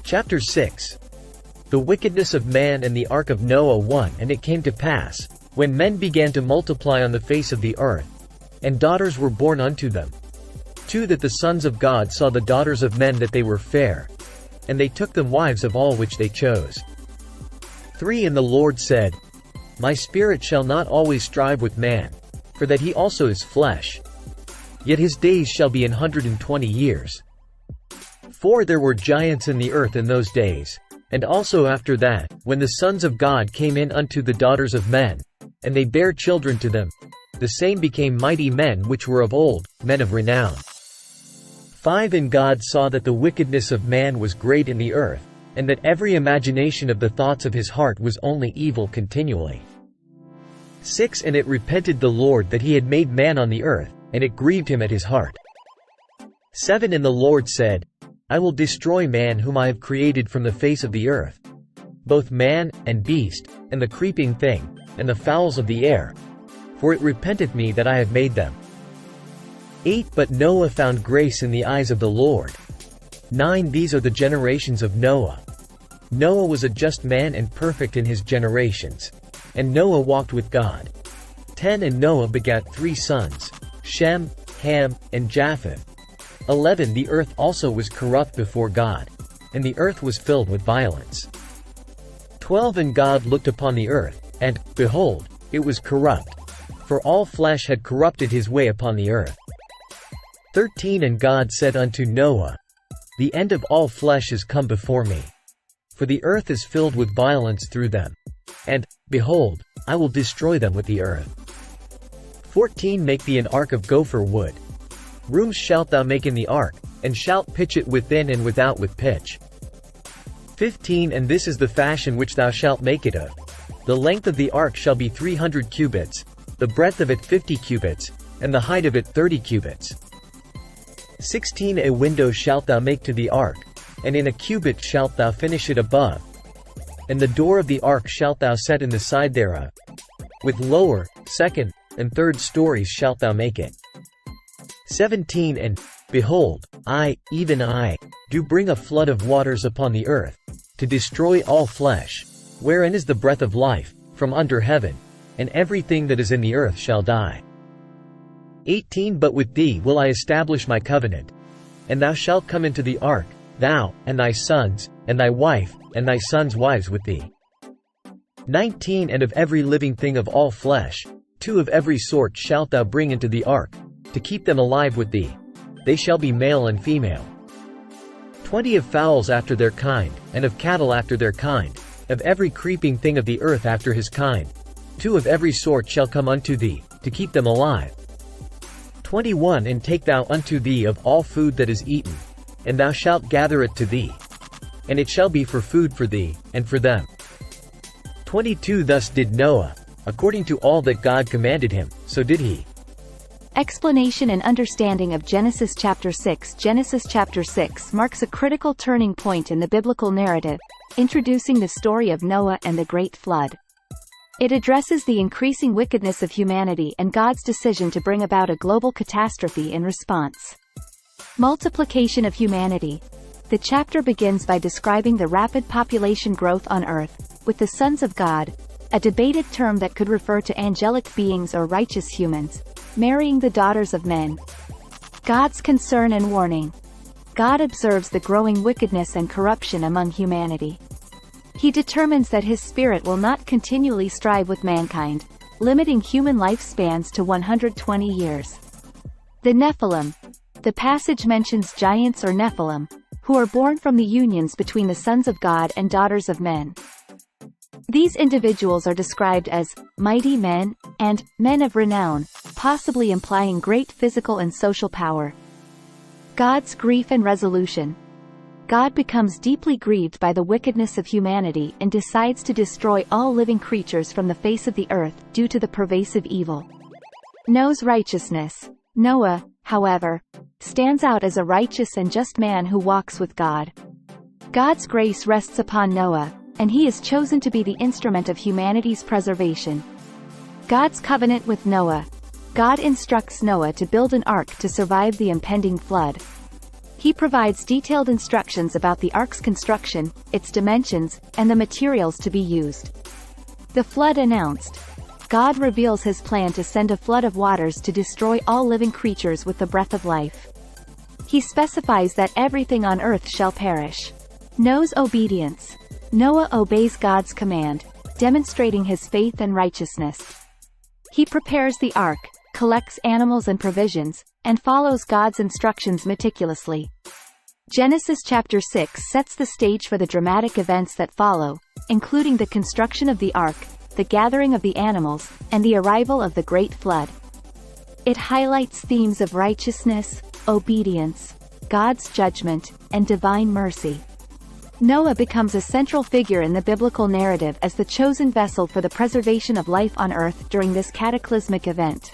Chapter 6. The wickedness of man and the ark of Noah 1. And it came to pass, when men began to multiply on the face of the earth, and daughters were born unto them. 2. That the sons of God saw the daughters of men that they were fair, and they took them wives of all which they chose. 3. And the Lord said, My spirit shall not always strive with man, for that he also is flesh. Yet his days shall be 120 years. 4. There were giants in the earth in those days, and also after that, when the sons of God came in unto the daughters of men, and they bare children to them, the same became mighty men which were of old, men of renown. 5. And God saw that the wickedness of man was great in the earth, and that every imagination of the thoughts of his heart was only evil continually. 6. And it repented the Lord that he had made man on the earth, and it grieved him at his heart. 7. And the Lord said, I will destroy man whom I have created from the face of the earth, both man, and beast, and the creeping thing, and the fowls of the air, for it repenteth me that I have made them. 8. But Noah found grace in the eyes of the Lord. 9. These are the generations of Noah. Noah was a just man and perfect in his generations, and Noah walked with God. 10. And Noah begat 3 sons, Shem, Ham, and Japheth. 11. The earth also was corrupt before God, and the earth was filled with violence. 12. And God looked upon the earth, and, behold, it was corrupt, for all flesh had corrupted his way upon the earth. 13. And God said unto Noah, The end of all flesh is come before me, for the earth is filled with violence through them, and, behold, I will destroy them with the earth. 14. Make thee an ark of gopher wood. Rooms shalt thou make in the ark, and shalt pitch it within and without with pitch. 15. And this is the fashion which thou shalt make it of. The length of the ark shall be 300 cubits, the breadth of it 50 cubits, and the height of it 30 cubits. 16. A window shalt thou make to the ark, and in a cubit shalt thou finish it above. And the door of the ark shalt thou set in the side thereof. With lower, second, and third stories shalt thou make it. 17. And, behold, I, even I, do bring a flood of waters upon the earth, to destroy all flesh, wherein is the breath of life, from under heaven, and everything that is in the earth shall die. 18. But with thee will I establish my covenant, and thou shalt come into the ark, thou, and thy sons, and thy wife, and thy sons' wives with thee. 19. And of every living thing of all flesh, 2 of every sort shalt thou bring into the ark, to keep them alive with thee. They shall be male and female. 20. Of fowls after their kind, and of cattle after their kind, of every creeping thing of the earth after his kind, 2 of every sort shall come unto thee, to keep them alive. 21. And take thou unto thee of all food that is eaten, and thou shalt gather it to thee, and it shall be for food for thee, and for them. 22. Thus did Noah, according to all that God commanded him, so did he. Explanation and understanding of Genesis chapter 6. Genesis chapter 6 marks a critical turning point in the biblical narrative, introducing the story of Noah and the Great Flood. It addresses the increasing wickedness of humanity and God's decision to bring about a global catastrophe in response. Multiplication of humanity. The chapter begins by describing the rapid population growth on earth, with the sons of God, a debated term that could refer to angelic beings or righteous humans, marrying the daughters of men. God's concern and warning. God observes the growing wickedness and corruption among humanity. He determines that his spirit will not continually strive with mankind, limiting human lifespans to 120 years. The Nephilim. The passage mentions giants or Nephilim, who are born from the unions between the sons of God and daughters of men. These individuals are described as mighty men and men of renown, possibly implying great physical and social power. God's grief and resolution. God becomes deeply grieved by the wickedness of humanity and decides to destroy all living creatures from the face of the earth due to the pervasive evil. Noah's righteousness. Noah, however, stands out as a righteous and just man who walks with God. God's grace rests upon Noah, and he is chosen to be the instrument of humanity's preservation. God's covenant with Noah. God instructs Noah to build an ark to survive the impending flood. He provides detailed instructions about the ark's construction, its dimensions, and the materials to be used. The flood announced. God reveals his plan to send a flood of waters to destroy all living creatures with the breath of life. He specifies that everything on earth shall perish. Noah's obedience. Noah obeys God's command, demonstrating his faith and righteousness. He prepares the ark, collects animals and provisions, and follows God's instructions meticulously. Genesis chapter 6 sets the stage for the dramatic events that follow, including the construction of the ark, the gathering of the animals, and the arrival of the great flood. It highlights themes of righteousness, obedience, God's judgment, and divine mercy. Noah becomes a central figure in the biblical narrative as the chosen vessel for the preservation of life on earth during this cataclysmic event.